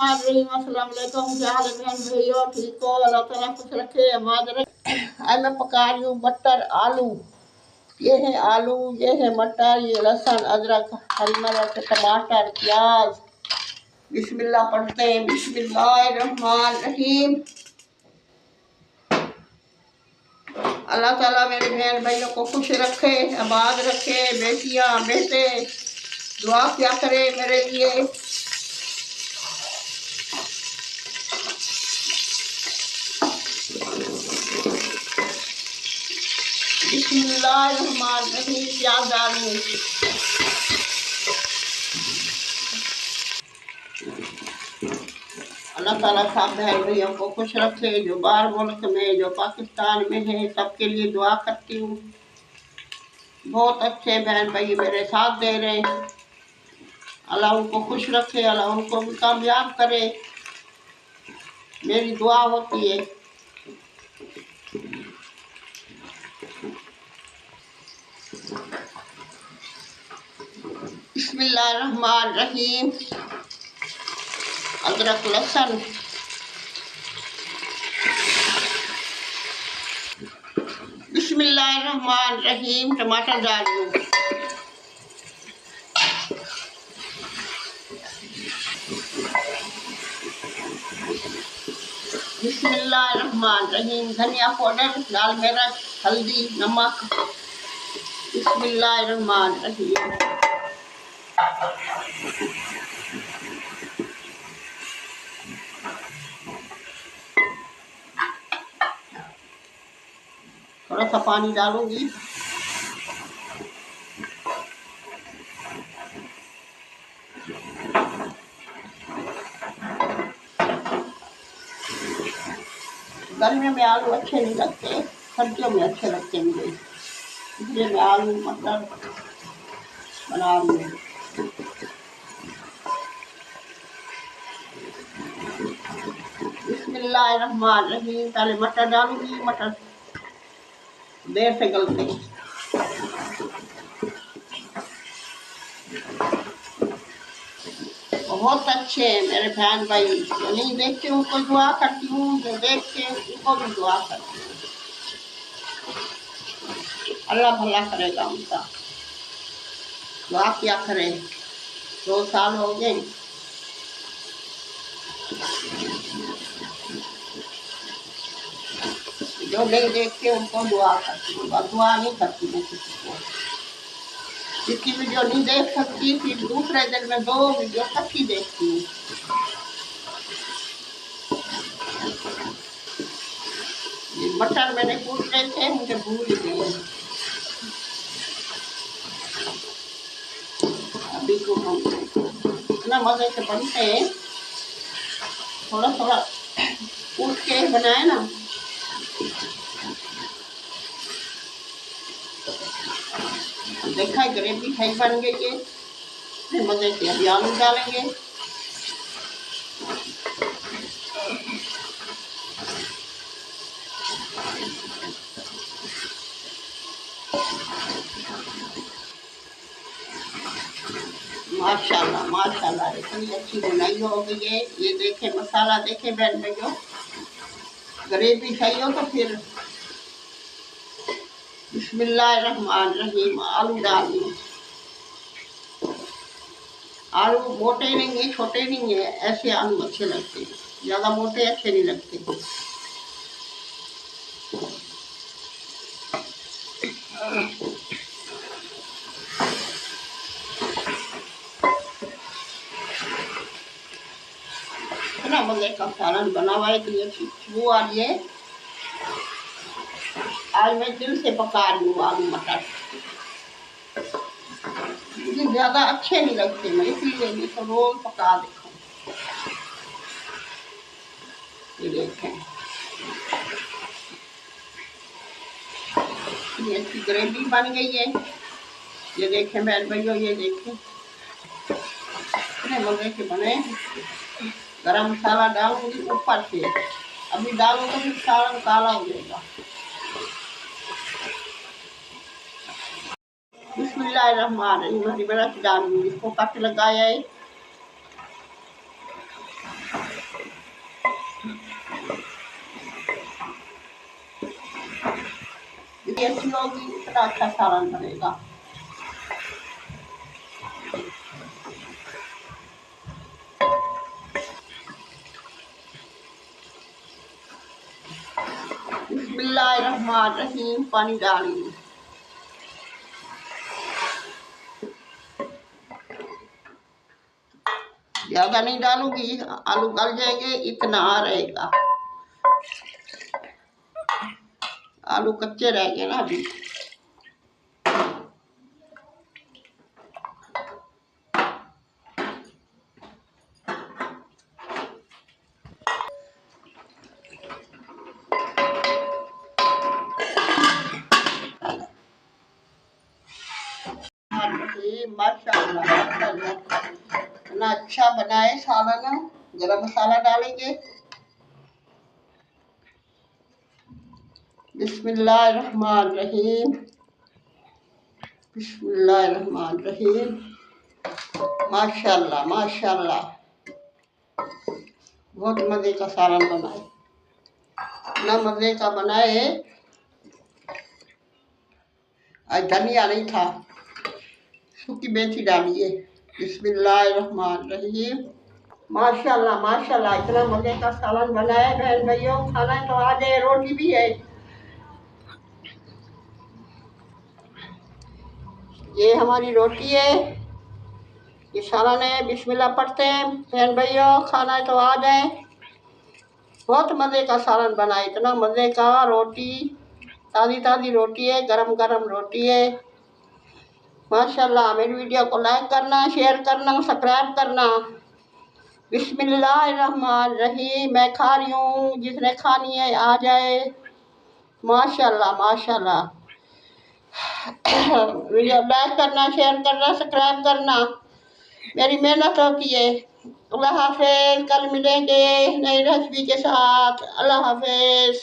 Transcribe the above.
अस्सलाम वालेकुम। क्या हाल है बहन भैया? ठीक हो? अल्लाह ताला खुश रखे, आबाद रखे। आज मैं पका रही हूँ मटर आलू। ये है आलू, ये है मटर, ये लहसुन अदरक हरी मिर्च टमाटर प्याज। बिस्मिल्लाह पढ़ते हैं। बिस्मिल्लाहिर्रहमानिर्रहीम। अल्लाह ताला मेरे बहन भाइयों को खुश रखे, आबाद रखे। बेटियां बेटे दुआ क्या करे मेरे लिए। बिस्मिल्लाहिर्रहमानिर्रहीम। प्याज डालूं। अल्लाह ताला सब बहन भैयों को खुश रखे, जो बाहर मुल्क में, जो पाकिस्तान में है, सबके लिए दुआ करती हूँ। बहुत अच्छे बहन भाई मेरे साथ दे रहे हैं। अल्लाह उनको खुश रखे, अल्लाह उनको भी कामयाब करे, मेरी दुआ होती है। बिस्मिल्लाहिर्रहमानिर्रहीम। अदरक लहसुन, बिस्मिल्लाहिर्रहमानिर्रहीम। टमाटर डाल दूँ। बिस्मिल्लाहिर्रहमानिर्रहीम। धनिया पाउडर लाल मिर्च हल्दी नमक। बिस्मिल्लाहिर्रहमानिर्रहीम। थोड़ा सा पानी डालूंगी। गर्मियों में आलू अच्छे नहीं लगते, सर्दियों में अच्छे लगते हैं मुझे, इसलिए मैं आलू मटर बना रही हूँ। बिस्मिल्लाहिर्रहमानिर्रहीम। पहले मटर डालूंगी, मटर देर से गलते हैं। बहुत अच्छे हैं मेरे बहन भाई, जो नहीं देखते उनको दुआ करती हूँ, जो देखते हैं उनको भी दुआ करती हूँ। अल्लाह भला करेगा उनका। दुआ क्या करे, 2 साल हो गए। जो नहीं देखते उनको दुआ करती हूँ, दुआ नहीं करती मैं किसी को। किसी वीडियो नहीं देख सकती, फिर दूसरे दिन में 2 वीडियो तक ही देखती हूँ। मटर मैंने कूट रहे थे, मुझे भूल गए। अभी तो हम इतना मजे से बनते हैं, थोड़ा थोड़ा कूट के बनाए ना। देखा ग्रेवी सही बन गई है, इतने मजे से। अभी आलू डालेंगे। माशाल्लाह माशाल्लाह इतनी अच्छी बनाई हो गई है। ये देखे मसाला देखे बहन भैया, ग्रेवी सही हो तो फिर। बिस्मिल्लाहिर्रहमानिर्रहीम। आलू डाल दी। आलू मोटे नहीं है, छोटे नहीं है, ऐसे आलू अच्छे लगते हैं, ज़्यादा मोटे अच्छे नहीं लगते। इतना मजे का सालन बना हुआ है कि ये खुशबू आ रही है। आज मैं दिल से पका रही हूँ आलू मटर। मुझे ज़्यादा अच्छे नहीं लगते, मैं इसलिए भी तो रोज पका देखा। ये देखें ये अच्छी ग्रेवी बन गई है। ये देखें बहन भैया, ये देखें इतने मजे के बने। गरम मसाला डालूंगी ऊपर से, अभी डालूंगा फिर सालन काला हो जाएगा। बिस्मिल्लाहिर्रहमानिर्रहीम। हरी मिर्च डालूंगी, इसको कट लगाया है। क्वालिटी अच्छी होगी इतना अच्छा सालन बनेगा। बिस्मिल्लाहिर्रहमानिर्रहीम। पानी डालिए। ज़्यादा नहीं डालूंगी, आलू गल जाएंगे, इतना रहेगा। आलू कच्चे रह गए ना अभी। माशाअल्लाह माशाअल्लाह, इतना अच्छा बनाए सालन। गरम मसाला डालेंगे। बिस्मिल्लाहिर्रहमानिर्रहीम। बिस्मिल्लाहिर्रहमानिर्रहीम। माशाअल्लाह माशाअल्लाह, बहुत मज़े का सालन बनाए। इतना मज़े का बनाए, आज धनिया नहीं था, सूखी मेथी डालिए। बिस्मिल्लाहिर्रहमानिर्रहीम। माशाअल्लाह माशाअल्लाह, इतना मज़े का सालन बनाए बहन भाइयों। खाना तो आ जाए, रोटी भी है। ये हमारी रोटी है, ये सालन है। बिस्मिल्लाह पढ़ते हैं बहन भाइयों, खाना तो आ जाए। बहुत मज़े का सालन बनाए, इतना मज़े का। रोटी ताज़ी ताज़ी रोटी है, गरम गरम रोटी है। माशाअल्लाह। मेरी वीडियो को लाइक करना, शेयर करना, सब्सक्राइब करना। बिस्मिल्लाहिर्रहमानिर्रहीम। मैं खा रही हूँ, जिसने खानी है आ जाए। माशाअल्लाह माशाअल्लाह। वीडियो लाइक करना, शेयर करना, सब्सक्राइब करना, मेरी मेहनत होती है। अल्लाह हाफिज़। कल मिलेंगे नई रेसिपी के साथ। अल्लाह हाफिज़।